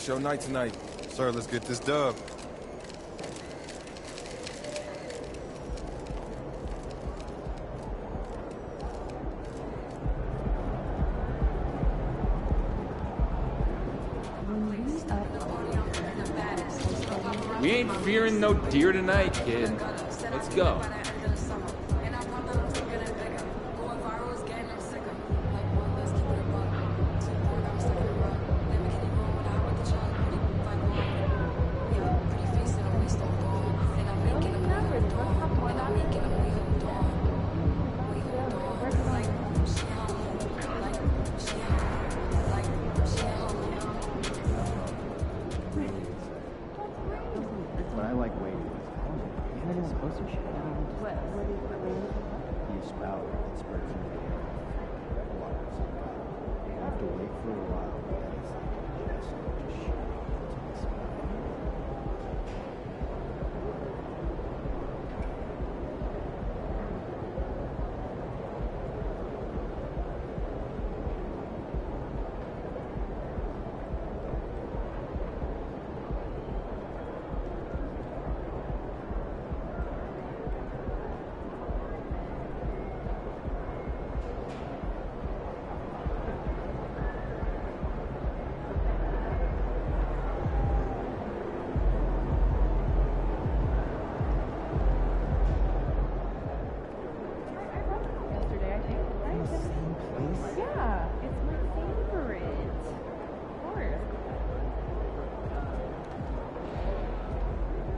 It's your night tonight. Sir, let's get this dub. We ain't fearing no deer tonight, kid. Let's go.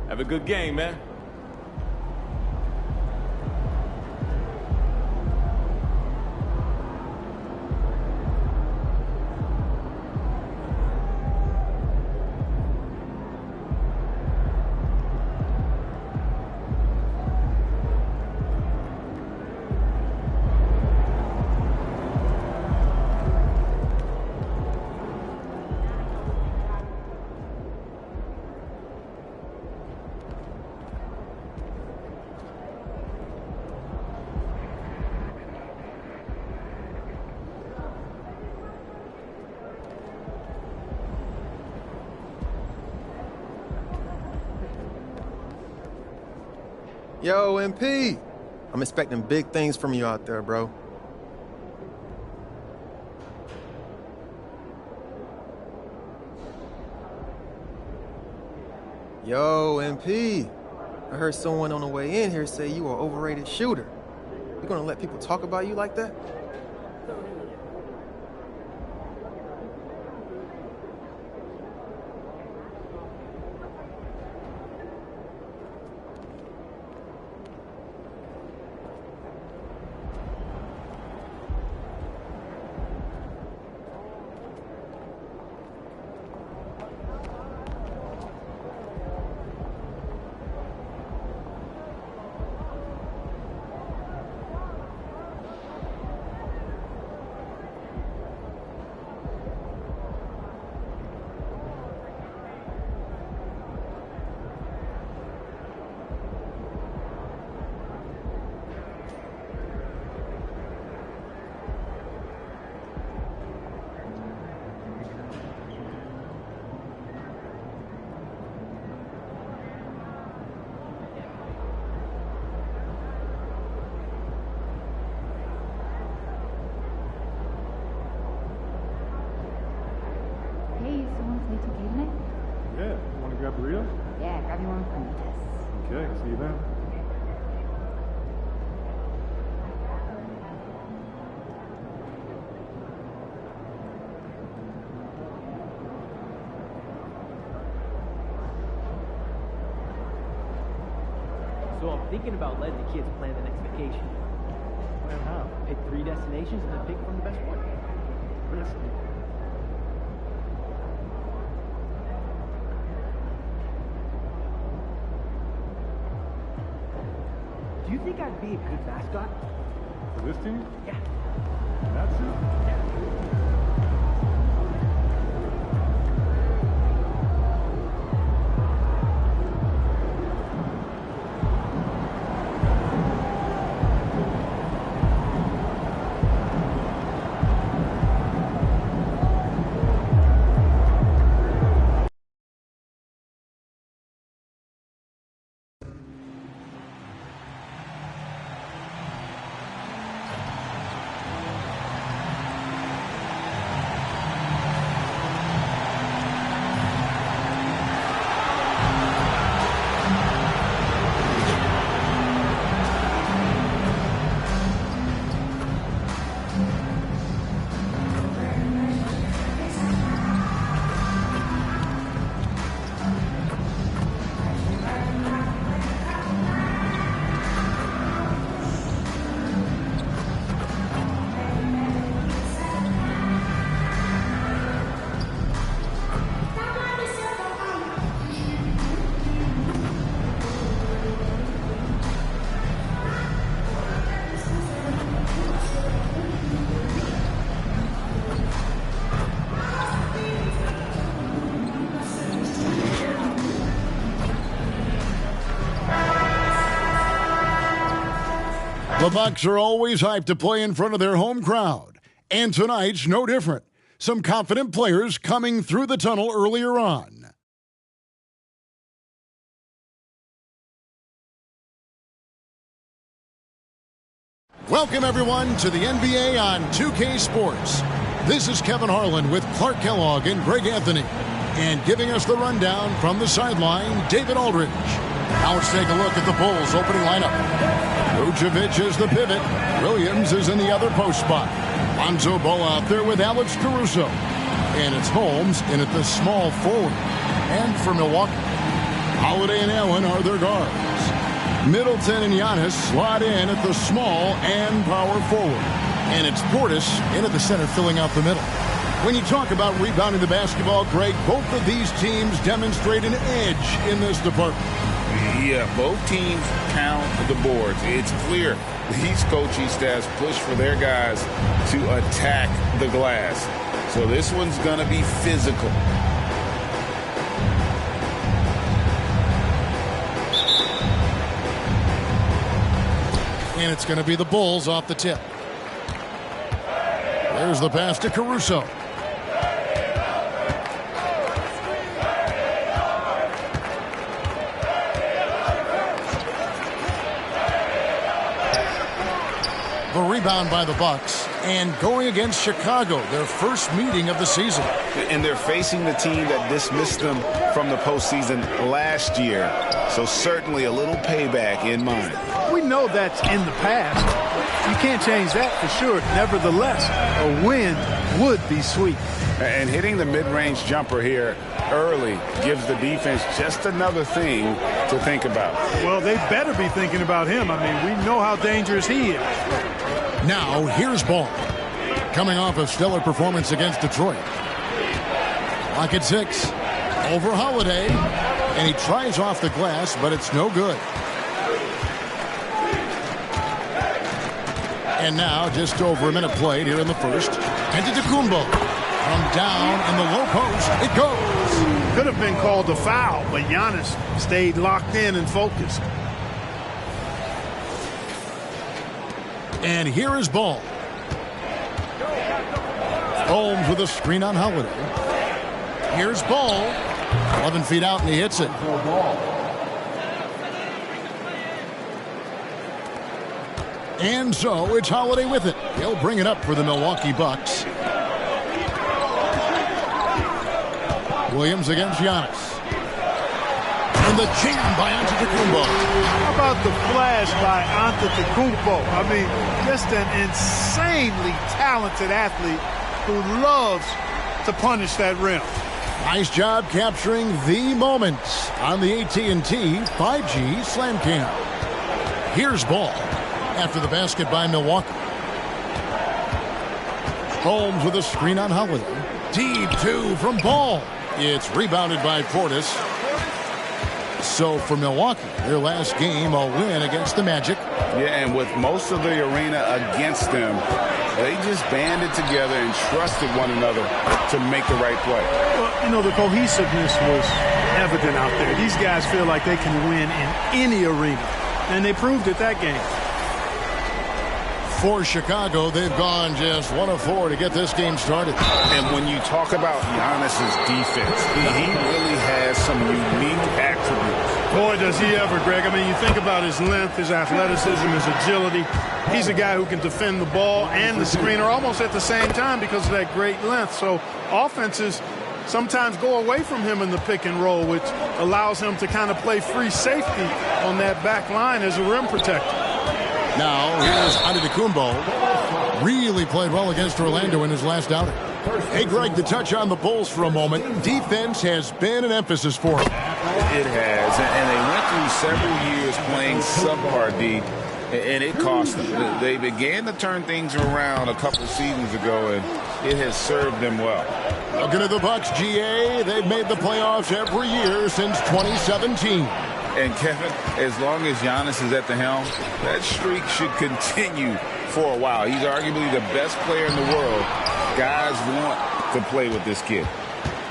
Have a good game, man. Yo, MP! I'm expecting big things from you out there, bro. Yo, MP! I heard someone on the way in here say you are an overrated shooter. You gonna let people talk about you like that? Yeah, grab you one from me. Okay, see you then. So I'm thinking about letting the kids plan the next vacation. Plan how? Pick 3 destinations and then pick from the best one. Risky. Do you think I'd be a good mascot? For this team? Yeah. That's it? Yeah. The Bucks are always hyped to play in front of their home crowd, and tonight's no different. Some confident players coming through the tunnel earlier on. Welcome, everyone, to the NBA on 2K Sports. This is Kevin Harlan with Clark Kellogg and Greg Anthony. And giving us the rundown from the sideline, David Aldridge. Now let's take a look at the Bulls' opening lineup. Vucevic is the pivot. Williams is in the other post spot. Lonzo Ball out there with Alex Caruso. And it's Holmes in at the small forward. And for Milwaukee, Holiday and Allen are their guards. Middleton and Giannis slot in at the small and power forward. And it's Portis in at the center filling out the middle. When you talk about rebounding the basketball, Greg, both of these teams demonstrate an edge in this department. Yeah, both teams pound the boards. It's clear these coaching staffs push for their guys to attack the glass. So this one's going to be physical. And it's going to be the Bulls off the tip. There's the pass to Caruso. The rebound by the Bucks, and going against Chicago, their first meeting of the season. And they're facing the team that dismissed them from the postseason last year. So certainly a little payback in mind. We know that's in the past. You can't change that for sure. Nevertheless, a win would be sweet. And hitting the mid-range jumper here early gives the defense just another thing to think about. Well, they better be thinking about him. I mean, we know how dangerous he is. Now, here's Ball. Coming off a stellar performance against Detroit. Clock at 6. Over Holiday. And he tries off the glass, but it's no good. And now, just over a minute played here in the first. Antetokounmpo. From down in the low post, it goes. Could have been called a foul, but Giannis stayed locked in and focused. And here is Ball. Holmes with a screen on Holiday. Here's Ball. 11 feet out, and he hits it. And so it's Holiday with it. He'll bring it up for the Milwaukee Bucks. Williams against Giannis. And the jam by Antetokounmpo. How about the flash by Antetokounmpo? I mean, just an insanely talented athlete who loves to punish that rim. Nice job capturing the moment on the AT&T 5G Slam Cam. Here's Ball after the basket by Milwaukee. Holmes with a screen on Holiday. Deep two from Ball. It's rebounded by Portis. So for Milwaukee, their last game, a win against the Magic. Yeah, and with most of the arena against them, they just banded together and trusted one another to make the right play. Well, you know, the cohesiveness was evident out there. These guys feel like they can win in any arena, and they proved it that game. For Chicago, they've gone just 1 of 4 to get this game started. And when you talk about Giannis's defense, he really has some unique attributes. Boy, does he ever, Greg. I mean, you think about his length, his athleticism, his agility. He's a guy who can defend the ball and the screener almost at the same time because of that great length. So offenses sometimes go away from him in the pick and roll, which allows him to kind of play free safety on that back line as a rim protector. Now, here's Antetokounmpo. Really played well against Orlando in his last outing. Hey, Greg, to touch on the Bulls for a moment, defense has been an emphasis for them. It has, and they went through several years playing subpar D, and it cost them. They began to turn things around a couple seasons ago, and it has served them well. Looking at the Bucks, GA, they've made the playoffs every year since 2017. And Kevin, as long as Giannis is at the helm, that streak should continue for a while. He's arguably the best player in the world. Guys want to play with this kid.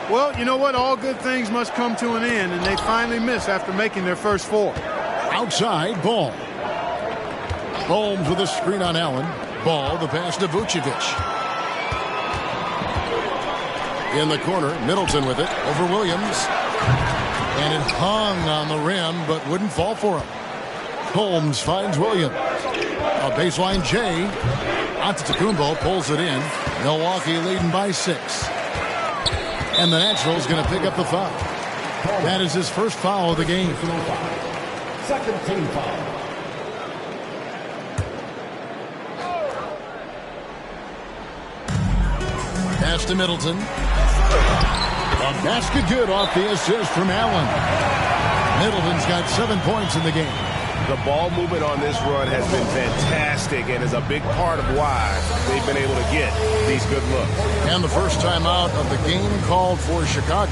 Well, you know what? All good things must come to an end, and they finally miss after making their first 4. Outside Ball. Holmes with a screen on Allen. Ball, the pass to Vucevic. In the corner, Middleton with it over Williams. And it hung on the rim, but wouldn't fall for him. Holmes finds Williams. A baseline J. Antetokounmpo pulls it in. Milwaukee leading by 6. And the Natural's going to pick up the foul. That is his first foul of the game. Second team foul. Pass to Middleton. A basket good off the assist from Allen. Middleton's got 7 points in the game. The ball movement on this run has been fantastic and is a big part of why they've been able to get these good looks. And the first time out of the game called for Chicago.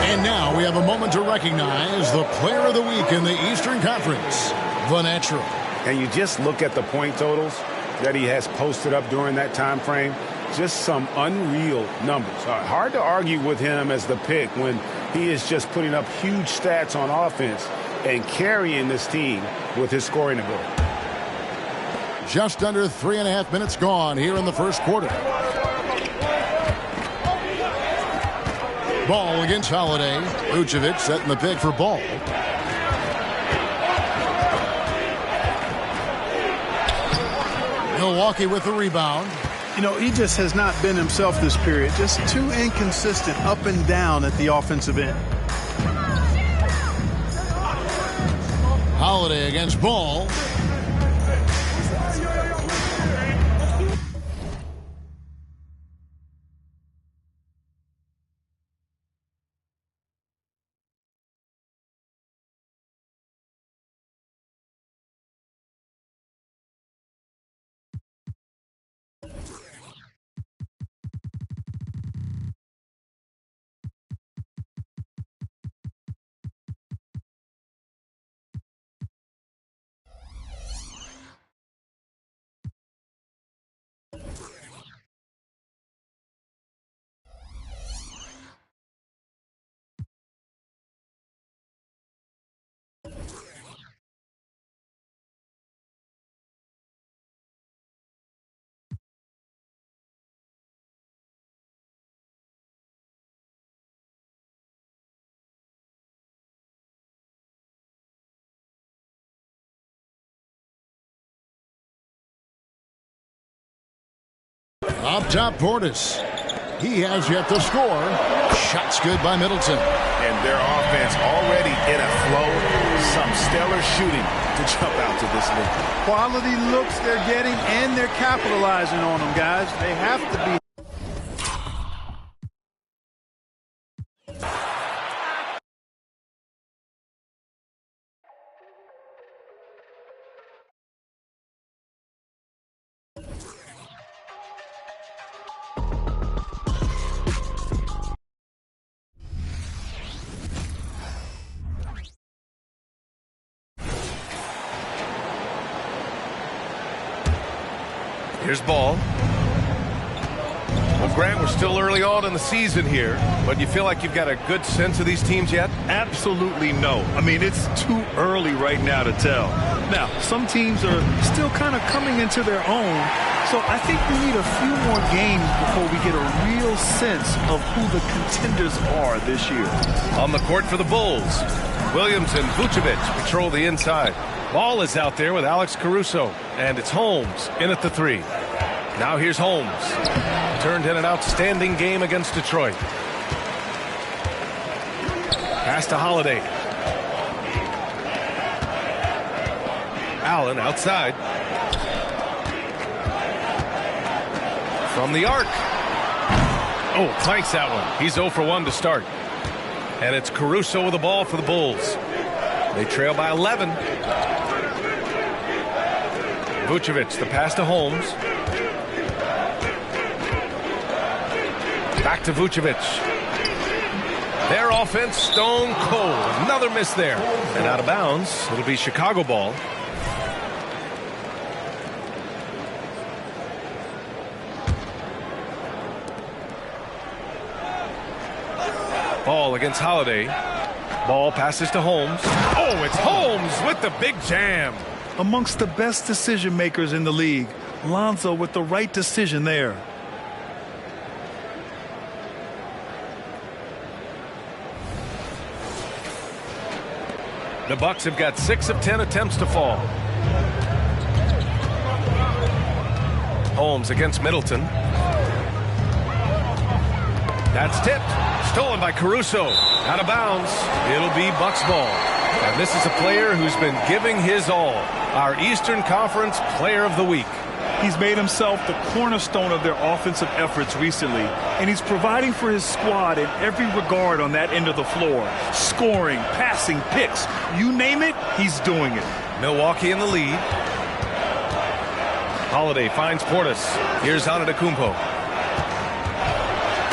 And now we have a moment to recognize the player of the week in the Eastern Conference, the Natural. And you just look at the point totals that he has posted up during that time frame. Just some unreal numbers. Hard to argue with him as the pick when he is just putting up huge stats on offense and carrying this team with his scoring ability. Just under 3.5 minutes gone here in the first quarter. Ball against Holiday. Vucevic setting the pick for Ball. Milwaukee with the rebound. You know, he just has not been himself this period. Just too inconsistent up and down at the offensive end. Holiday against Ball. Up top, Portis. He has yet to score. Shots good by Middleton. And their offense already in a flow. Some stellar shooting to jump out to this league. Quality looks they're getting, and they're capitalizing on them, guys. They have to be. Here's Ball. Well, Grant, we're still early on in the season here, but you feel like you've got a good sense of these teams yet? Absolutely no. I mean, it's too early right now to tell. Now, some teams are still kind of coming into their own, so I think we need a few more games before we get a real sense of who the contenders are this year. On the court for the Bulls, Williams and Vucevic patrol the inside. Ball is out there with Alex Caruso, and it's Holmes in at the 3. Now here's Holmes. Turned in an outstanding game against Detroit. Pass to Holiday. Allen outside. From the arc. Oh, clanks that one. He's 0 for 1 to start. And it's Caruso with the ball for the Bulls. They trail by 11. Vucevic, the pass to Holmes. Back to Vucevic. Their offense stone cold. Another miss there. And out of bounds. It'll be Chicago ball. Ball against Holiday. Ball passes to Holmes. Oh, it's Holmes with the big jam. Amongst the best decision makers in the league, Lonzo with the right decision there. The Bucks have got 6 of 10 attempts to fall. Holmes against Middleton. That's tipped. Stolen by Caruso. Out of bounds. It'll be Bucks ball. And this is a player who's been giving his all. Our Eastern Conference Player of the Week. He's made himself the cornerstone of their offensive efforts recently, and he's providing for his squad in every regard on that end of the floor. Scoring, passing, picks, you name it, he's doing it. Milwaukee in the lead. Holiday finds Portis. Here's Antetokounmpo.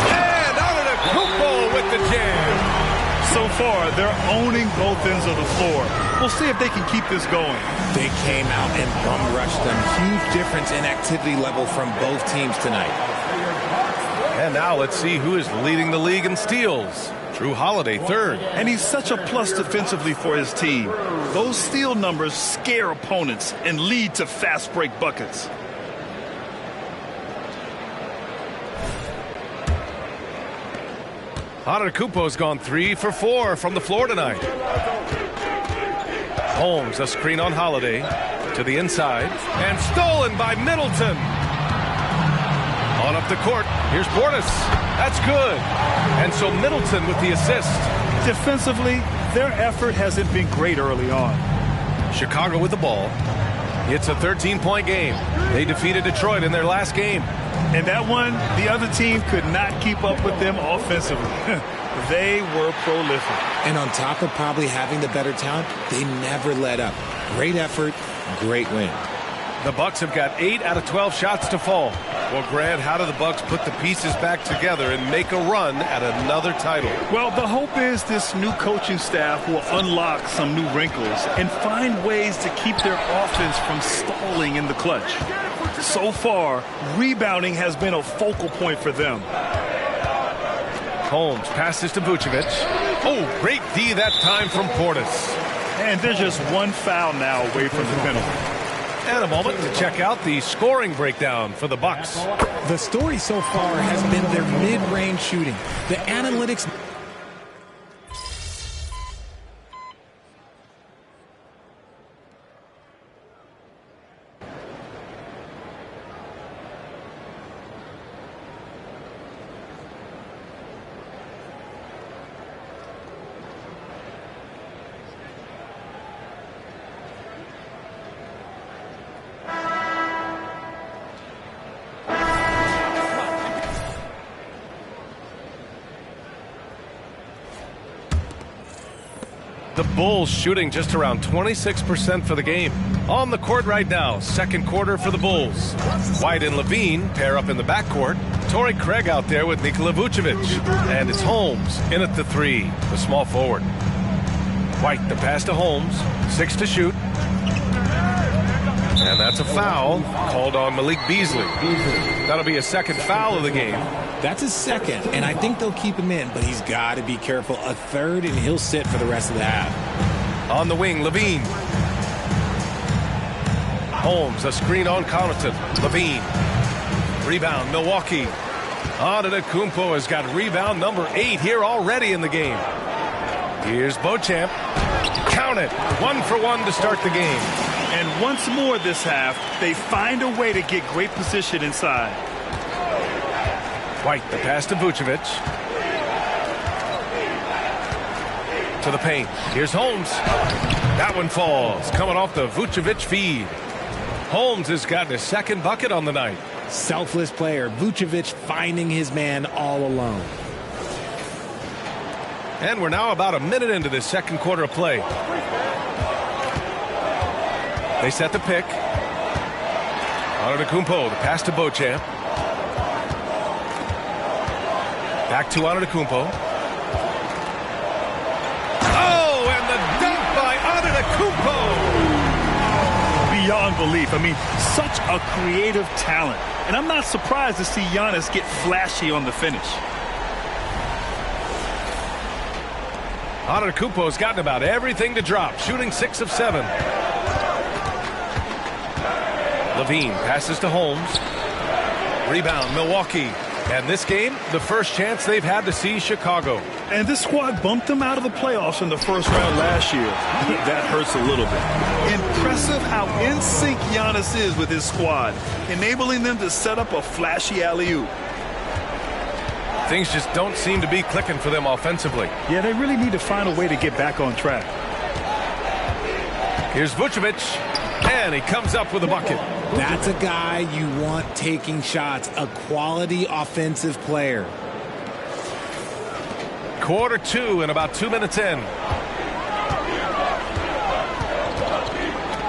And Antetokounmpo with the jam. So far, they're owning both ends of the floor. We'll see if they can keep this going. They came out and bum rushed them. Huge difference in activity level from both teams tonight. And now let's see who is leading the league in steals. Drew Holiday, third. And he's such a plus defensively for his team. Those steal numbers scare opponents and lead to fast break buckets. Antetokounmpo's gone 3 for 4 from the floor tonight. Holmes, a screen on Holiday to the inside, and stolen by Middleton. On up the court, here's Portis. That's good. And so Middleton with the assist. Defensively, their effort hasn't been great early on. Chicago with the ball. It's a 13-point game. They defeated Detroit in their last game. And that one, the other team could not keep up with them offensively. They were prolific. And on top of probably having the better talent, they never let up. Great effort, great win. The Bucks have got 8 out of 12 shots to fall. Well, Grant, how do the Bucks put the pieces back together and make a run at another title? Well, the hope is this new coaching staff will unlock some new wrinkles and find ways to keep their offense from stalling in the clutch. So far, rebounding has been a focal point for them. Holmes passes to Vucevic. Oh, great D that time from Portis. And they're just one foul now away from the penalty. And a moment to check out the scoring breakdown for the Bucks. The story so far has been their mid-range shooting. The analytics... The Bulls shooting just around 26% for the game. On the court right now, second quarter for the Bulls. White and Levine pair up in the backcourt. Torrey Craig out there with Nikola Vucevic. And it's Holmes in at the 3, the small forward. White the pass to Holmes, 6 to shoot. And that's a foul called on Malik Beasley. That'll be a second foul of the game. That's his second, and I think they'll keep him in, but he's got to be careful. A third, and he'll sit for the rest of the half. On the wing, Levine. Holmes, a screen on Connaughton. Levine. Rebound, Milwaukee. Antetokounmpo has got rebound number 8 here already in the game. Here's Beauchamp. Count it. 1 for 1 to start the game. And once more this half, they find a way to get great position inside. White, the pass to Vucevic. To the paint. Here's Holmes. That one falls. Coming off the Vucevic feed. Holmes has gotten his second bucket on the night. Selfless player. Vucevic finding his man all alone. And we're now about a minute into this second quarter of play. They set the pick. Antetokounmpo, the pass to Beauchamp. Back to Antetokounmpo. Oh, and the dunk by Antetokounmpo! Beyond belief. I mean, such a creative talent. And I'm not surprised to see Giannis get flashy on the finish. Antetokounmpo's gotten about everything to drop, shooting 6 of 7. Levine passes to Holmes. Rebound, Milwaukee. And this game, the first chance they've had to see Chicago. And this squad bumped them out of the playoffs in the first round last year. That hurts a little bit. Impressive how in sync Giannis is with his squad, enabling them to set up a flashy alley-oop. Things just don't seem to be clicking for them offensively. Yeah, they really need to find a way to get back on track. Here's Vucevic, and he comes up with a bucket. That's a guy you want taking shots, a quality offensive player. Quarter 2 and about 2 minutes in.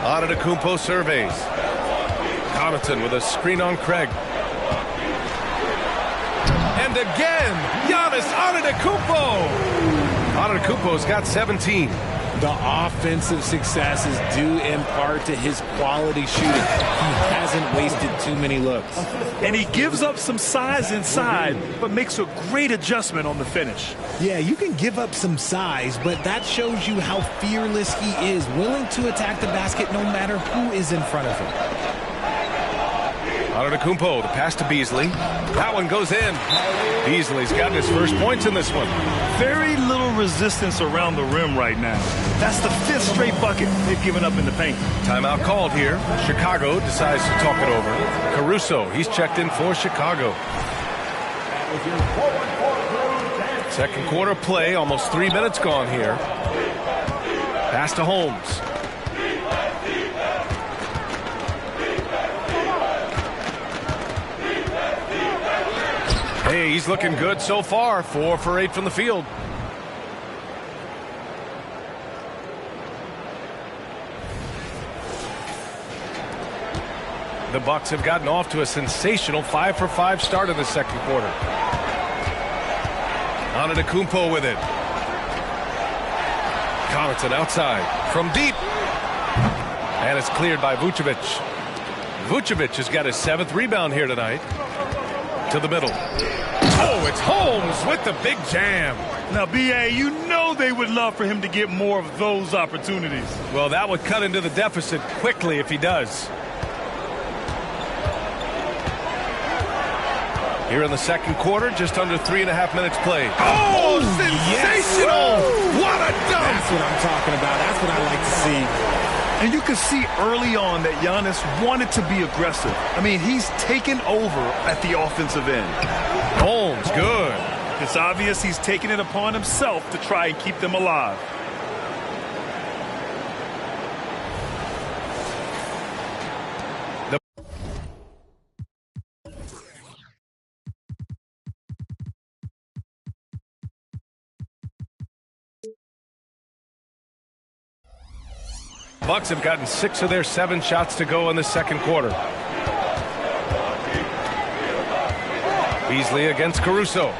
Antetokounmpo surveys. Connaughton with a screen on Craig. And again, Giannis Antetokounmpo. Antetokounmpo's got 17. The offensive success is due in part to his quality shooting. He hasn't wasted too many looks. And he gives up some size inside, but makes a great adjustment on the finish. Yeah, you can give up some size, but that shows you how fearless he is, willing to attack the basket no matter who is in front of him. Antetokounmpo, the pass to Beasley. That one goes in. Beasley's gotten his first points in this one. Very little resistance around the rim right now. That's the 5th straight bucket they've given up in the paint. Timeout called here. Chicago decides to talk it over. Caruso, he's checked in for Chicago. Second quarter play, almost 3 minutes gone here. Pass to Holmes. Hey, he's looking good so far. 4 for 8 from the field. The Bucks have gotten off to a sensational 5 for 5 start in the second quarter. Antetokounmpo with it. Connaughton outside from deep. And it's cleared by Vucevic. Vucevic has got his 7th rebound here tonight. To the middle. Oh, it's Holmes with the big jam. Now, B.A., you know they would love for him to get more of those opportunities. Well, that would cut into the deficit quickly if he does. Here in the second quarter, just under 3.5 minutes played. Oh, sensational! Yes. What a dunk! That's what I'm talking about. That's what I like to see. And you can see early on that Giannis wanted to be aggressive. I mean, he's taken over at the offensive end. Holmes, good. It's obvious he's taking it upon himself to try and keep them alive. Bucks have gotten 6 of their 7 shots to go in the second quarter. Beasley against Caruso.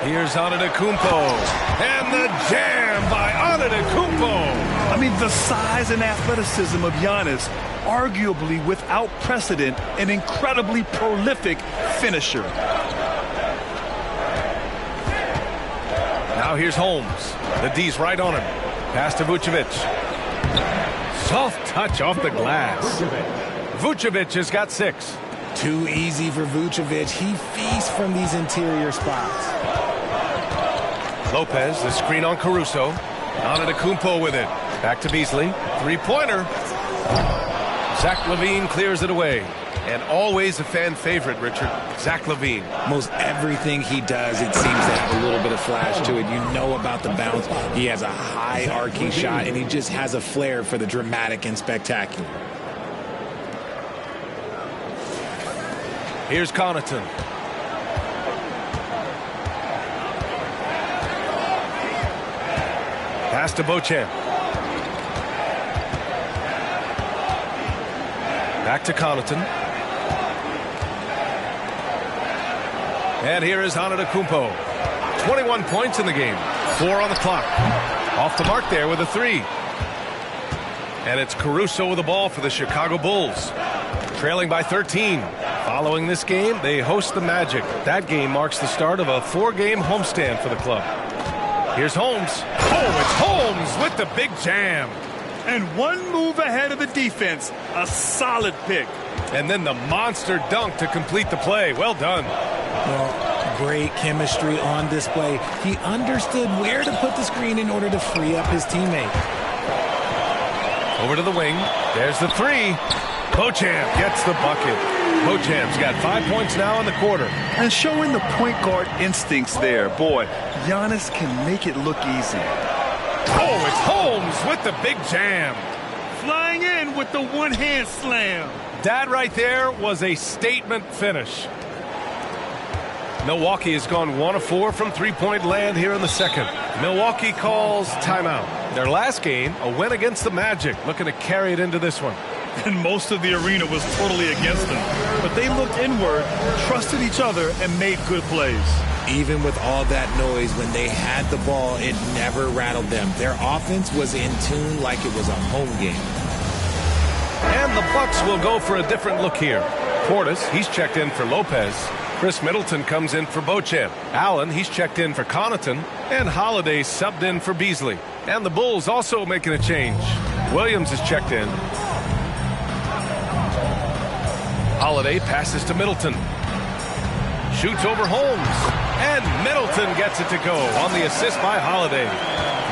Here's Antetokounmpo. And the jam by Antetokounmpo. I mean, the size and athleticism of Giannis, arguably without precedent, an incredibly prolific finisher. Now here's Holmes. The D's right on him. Pass to Vucevic. Soft touch off the glass. Vucevic has got 6. Too easy for Vucevic. He feasts from these interior spots. Lopez, the screen on Caruso. Antetokounmpo with it. Back to Beasley. 3-pointer. Zach LaVine clears it away. And always a fan favorite, Richard. Zach LaVine. Most everything he does, it seems to have a little bit of flash to it. You know about the bounce. He has a high arcing shot, and he just has a flair for the dramatic and spectacular. Here's Connaughton. Pass to Beauchamp. Back to Connaughton. And here is Antetokounmpo. 21 points in the game. 4 on the clock. Off the mark there with a 3. And it's Caruso with the ball for the Chicago Bulls. Trailing by 13. Following this game, they host the Magic. That game marks the start of a 4-game homestand for the club. Here's Holmes. Oh, it's Holmes with the big jam. And one move ahead of the defense. A solid pick. And then the monster dunk to complete the play. Well done. Well, great chemistry on display. He understood where to put the screen in order to free up his teammate. Over to the wing. There's the three. Beauchamp gets the bucket. Beauchamp's got 5 points now in the quarter. And showing the point guard instincts there. Boy, Giannis can make it look easy. Oh, it's Holmes with the big jam. Flying in with the one-hand slam. That right there was a statement finish. Milwaukee has gone 1 of 4 from three-point land here in the second. Milwaukee calls timeout. Their last game, a win against the Magic, looking to carry it into this one. And most of the arena was totally against them. But they looked inward, trusted each other, and made good plays. Even with all that noise, when they had the ball, it never rattled them. Their offense was in tune like it was a home game. And the Bucks will go for a different look here. Portis, he's checked in for Lopez. Chris Middleton comes in for Beauchamp. Allen, he's checked in for Connaughton. And Holiday subbed in for Beasley. And the Bulls also making a change. Williams is checked in. Holiday passes to Middleton. Shoots over Holmes. And Middleton gets it to go on the assist by Holiday.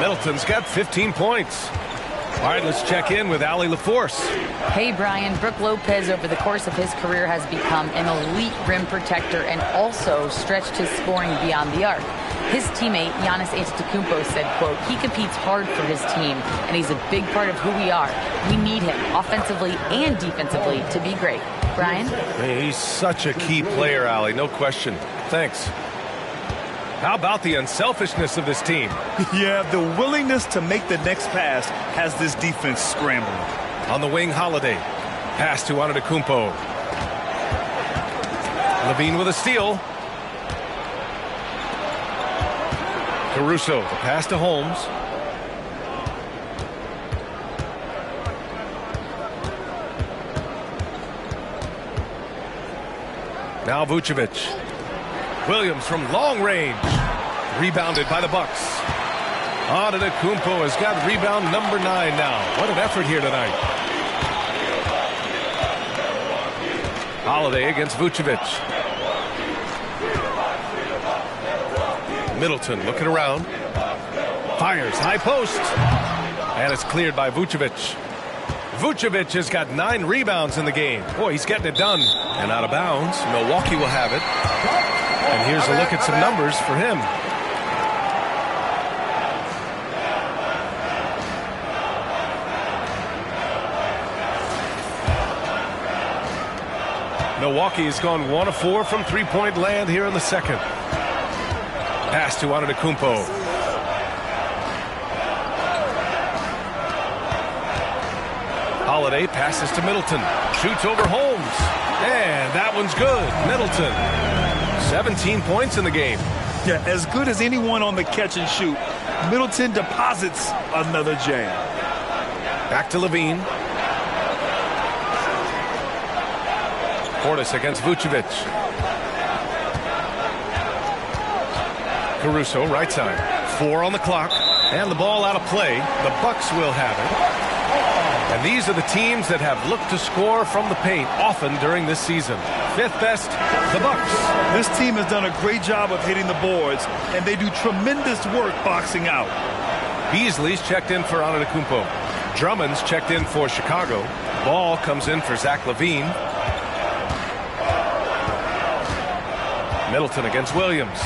Middleton's got 15 points. All right, let's check in with Allie LaForce. Hey, Brian. Brook Lopez, over the course of his career, has become an elite rim protector and also stretched his scoring beyond the arc. His teammate, Giannis Antetokounmpo, said, quote, he competes hard for his team, and he's a big part of who we are. We need him, offensively and defensively, to be great. Brian? He's such a key player, Allie, no question. Thanks. How about the unselfishness of this team? Yeah, the willingness to make the next pass has this defense scrambling. On the wing, Holiday. Pass to Antetokounmpo. Levine with a steal. Caruso, the pass to Holmes. Now Vucevic. Williams from long range. Rebounded by the Bucks. Antetokounmpo has got rebound number 9 now. What an effort here tonight. Holiday against Vucevic. Middleton looking around. Fires high post. And it's cleared by Vucevic. Vucevic has got 9 rebounds in the game. Boy, he's getting it done. And out of bounds. Milwaukee will have it. And here's a look at some numbers for him. Milwaukee has gone 1 of 4 from three-point land here in the second. Pass to Antetokounmpo. Holiday passes to Middleton. Shoots over Holmes. And that one's good. Middleton. 17 points in the game. Yeah, as good as anyone on the catch and shoot. Middleton deposits another jam. Back to Levine. Portis against Vucevic. Caruso, right side. 4 on the clock. And the ball out of play. The Bucks will have it. And these are the teams that have looked to score from the paint often during this season. 5th best, the Bucks. This team has done a great job of hitting the boards, and they do tremendous work boxing out. Beasley's checked in for Antetokounmpo. Drummond's checked in for Chicago. Ball comes in for Zach LaVine. Middleton against Williams.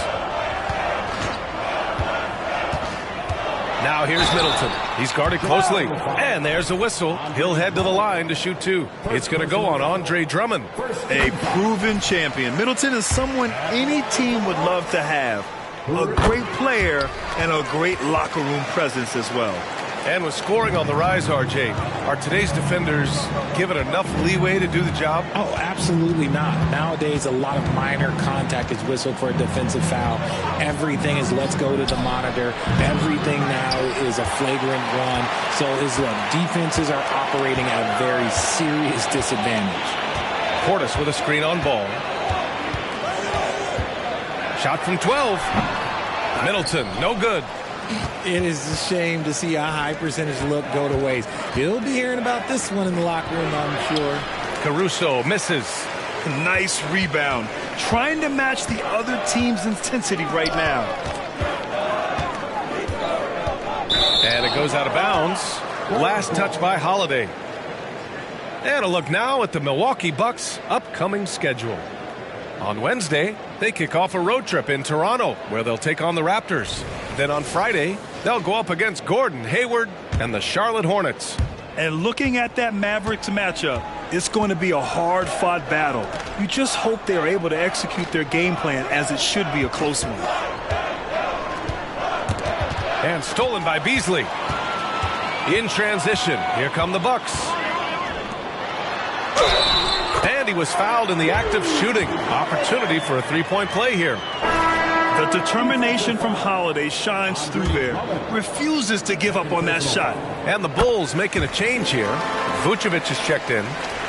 Now here's Middleton. He's guarded closely. And there's a whistle. He'll head to the line to shoot 2. It's going to go on Andre Drummond. A proven champion. Middleton is someone any team would love to have. A great player and a great locker room presence as well. And with scoring on the rise, RJ, are today's defenders given enough leeway to do the job? Oh, absolutely not. Nowadays, a lot of minor contact is whistled for a defensive foul. Everything is let's go to the monitor. Everything now is a flagrant one. So defenses are operating at a very serious disadvantage. Portis with a screen on ball. Shot from 12. Middleton, no good. It is a shame to see a high percentage look go to waste. He'll be hearing about this one in the locker room, I'm sure. Caruso misses. Nice rebound. Trying to match the other team's intensity right now. And it goes out of bounds. Last touch by Holiday. And a look now at the Milwaukee Bucks' upcoming schedule. On Wednesday, they kick off a road trip in Toronto, where they'll take on the Raptors. Then on Friday, they'll go up against Gordon Hayward and the Charlotte Hornets. And looking at that Mavericks matchup, it's going to be a hard-fought battle. You just hope they're able to execute their game plan, as it should be a close one. And stolen by Beasley. In transition, here come the Bucks. And he was fouled in the act of shooting. Opportunity for a three-point play here. The determination from Holiday shines through there. Refuses to give up on that shot. And the Bulls making a change here. Vucevic is checked in.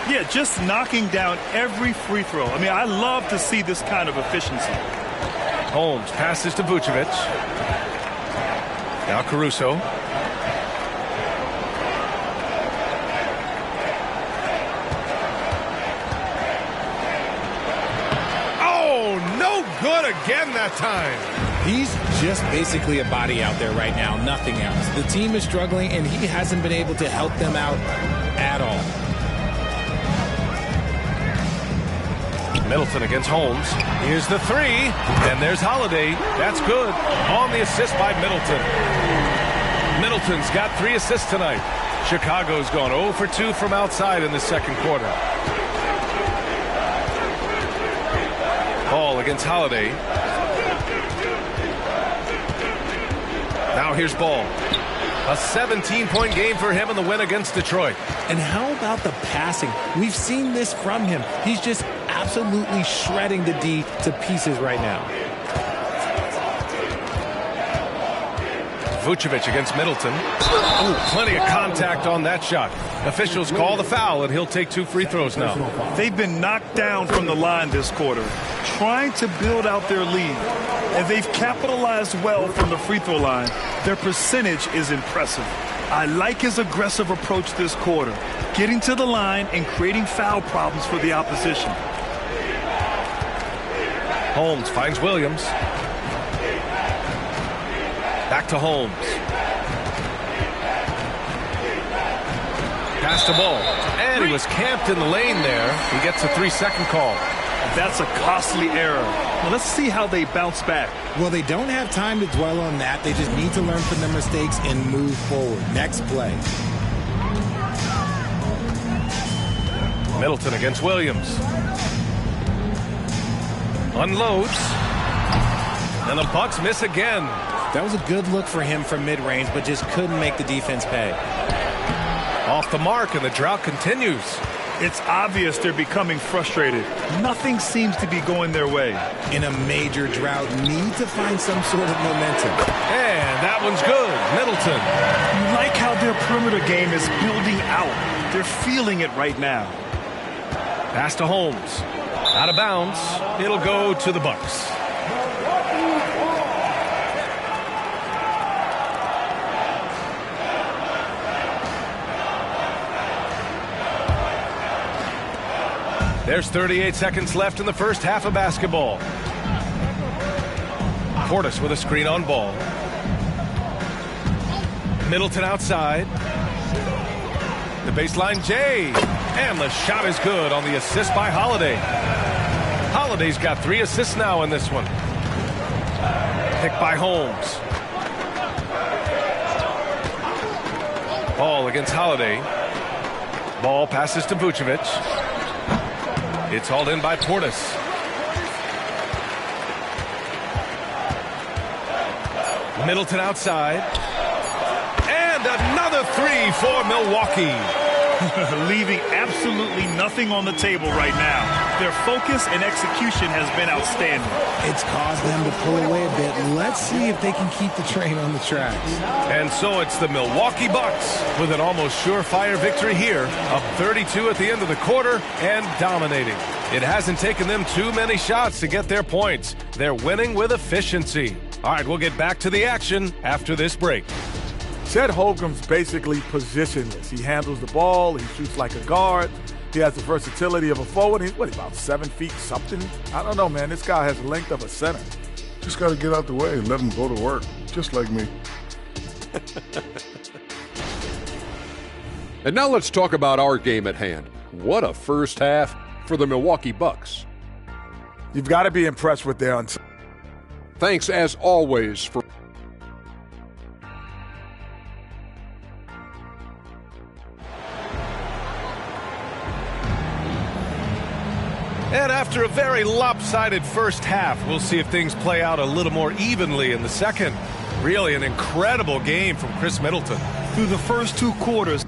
Yeah, just knocking down every free throw. I mean, I love to see this kind of efficiency. Holmes passes to Vucevic. Now Caruso. Good again that time. He's just basically a body out there right now, nothing else. The team is struggling, and he hasn't been able to help them out at all. Middleton against Holmes. Here's the three, and there's Holiday. That's good. On the assist by Middleton. Middleton's got 3 assists tonight. Chicago's gone 0 for 2 from outside in the second quarter. Ball against Holiday. Now here's Ball. A 17-point game for him in the win against Detroit. And how about the passing? We've seen this from him. He's just absolutely shredding the D to pieces right now. Vucevic against Middleton. Oh, plenty of contact on that shot. Officials call the foul, and he'll take 2 free throws now. They've been knocked down from the line this quarter, trying to build out their lead. And they've capitalized well from the free throw line. Their percentage is impressive. I like his aggressive approach this quarter, getting to the line and creating foul problems for the opposition. Holmes finds Williams. Back to Holmes. Pass to Ball. And he was camped in the lane there. He gets a 3-second call. That's a costly error. Well, let's see how they bounce back. Well, they don't have time to dwell on that. They just need to learn from their mistakes and move forward. Next play. Middleton against Williams. Unloads. And the Bucks miss again. That was a good look for him from mid-range, but just couldn't make the defense pay. Off the mark, and the drought continues. It's obvious they're becoming frustrated. Nothing seems to be going their way. In a major drought, need to find some sort of momentum. And that one's good. Middleton. You like how their perimeter game is building out. They're feeling it right now. Pass to Holmes. Out of bounds. It'll go to the Bucks. There's 38 seconds left in the first half of basketball. Portis with a screen on Ball. Middleton outside. The baseline J. And the shot is good on the assist by Holiday. Holiday's got 3 assists now in this one. Picked by Holmes. Ball against Holiday. Ball passes to Vucevic. It's hauled in by Portis. Middleton outside. And another 3 for Milwaukee. Leaving absolutely nothing on the table right now. Their focus and execution has been outstanding. It's caused them to pull away a bit. Let's see if they can keep the train on the tracks. And so it's the Milwaukee Bucks with an almost surefire victory here, up 32 at the end of the quarter and dominating. It hasn't taken them too many shots to get their points. They're winning with efficiency. All right, we'll get back to the action after this break. Chet Holmgren's basically positionless. He handles the ball. He shoots like a guard. He has the versatility of a forward. He's, about 7 feet something? I don't know, man. This guy has the length of a center. Just got to get out the way and let him go to work, just like me. And now let's talk about our game at hand. What a first half for the Milwaukee Bucks. You've got to be impressed with their Thanks, as always, for... And after a very lopsided first half, we'll see if things play out a little more evenly in the second. Really an incredible game from Chris Middleton. Through the first 2 quarters,